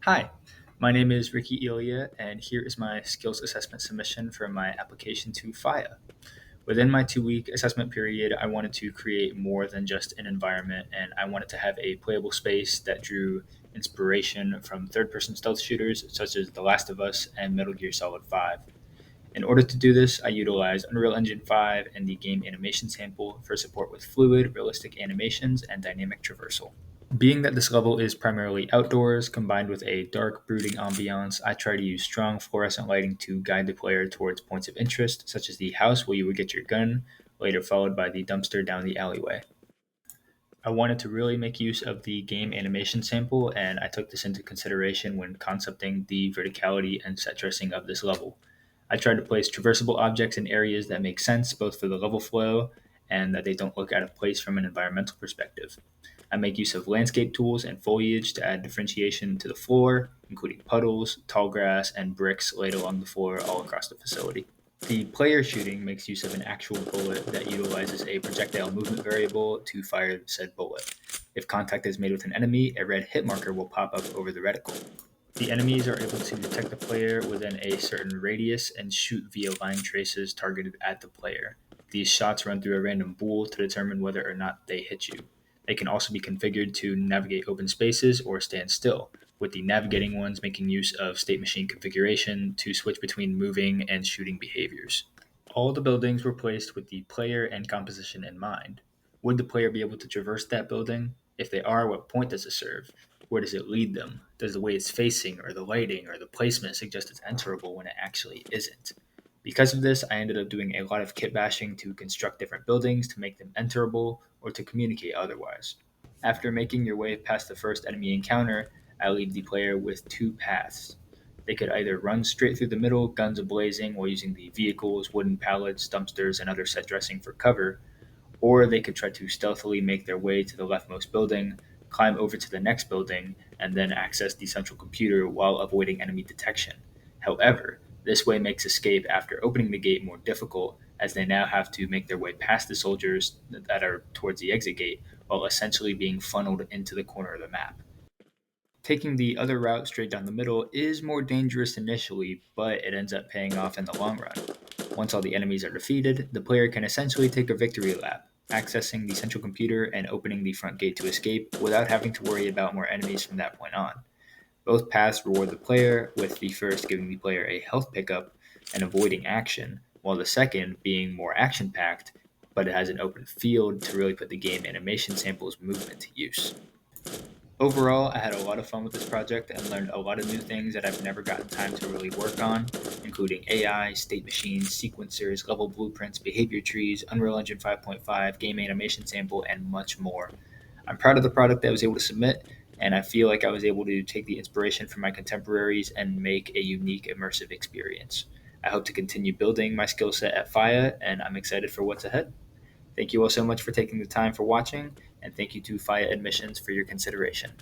Hi, my name is Ricky Elia, and here is my skills assessment submission for my application to FIEA. Within my 2 week assessment period, I wanted to create more than just an environment, and I wanted to have a playable space that drew inspiration from third person stealth shooters such as The Last of Us and Metal Gear Solid 5. In order to do this, I utilized Unreal Engine 5 and the game animation sample for support with fluid, realistic animations and dynamic traversal. Being that this level is primarily outdoors, combined with a dark, brooding ambiance, I try to use strong fluorescent lighting to guide the player towards points of interest, such as the house where you would get your gun, later followed by the dumpster down the alleyway. I wanted to really make use of the game animation sample, and I took this into consideration when concepting the verticality and set dressing of this level. I tried to place traversable objects in areas that make sense both for the level flow and that they don't look out of place from an environmental perspective. I make use of landscape tools and foliage to add differentiation to the floor, including puddles, tall grass, and bricks laid along the floor all across the facility. The player shooting makes use of an actual bullet that utilizes a projectile movement variable to fire said bullet. If contact is made with an enemy, a red hit marker will pop up over the reticle. The enemies are able to detect the player within a certain radius and shoot via line traces targeted at the player. These shots run through a random bool to determine whether or not they hit you. They can also be configured to navigate open spaces or stand still, with the navigating ones making use of state machine configuration to switch between moving and shooting behaviors. All the buildings were placed with the player and composition in mind. Would the player be able to traverse that building? If they are, what point does it serve? Where does it lead them? Does the way it's facing, or the lighting, or the placement suggest it's enterable when it actually isn't? Because of this, I ended up doing a lot of kit bashing to construct different buildings to make them enterable or to communicate otherwise. After making your way past the first enemy encounter, I leave the player with two paths. They could either run straight through the middle, guns ablazing, while using the vehicles, wooden pallets, dumpsters, and other set dressing for cover, or they could try to stealthily make their way to the leftmost building, climb over to the next building, and then access the central computer while avoiding enemy detection. However, this way makes escape after opening the gate more difficult, as they now have to make their way past the soldiers that are towards the exit gate while essentially being funneled into the corner of the map. Taking the other route straight down the middle is more dangerous initially, but it ends up paying off in the long run. Once all the enemies are defeated, the player can essentially take a victory lap, accessing the central computer and opening the front gate to escape without having to worry about more enemies from that point on. Both paths reward the player, with the first giving the player a health pickup and avoiding action, while the second being more action packed, but it has an open field to really put the game animation sample's movement to use. Overall, I had a lot of fun with this project and learned a lot of new things that I've never gotten time to really work on, including AI, state machines, sequencers, level blueprints, behavior trees, Unreal Engine 5.5, game animation sample, and much more. I'm proud of the product that I was able to submit, and I feel like I was able to take the inspiration from my contemporaries and make a unique, immersive experience. I hope to continue building my skill set at FIA, and I'm excited for what's ahead. Thank you all so much for taking the time for watching, and thank you to FIA Admissions for your consideration.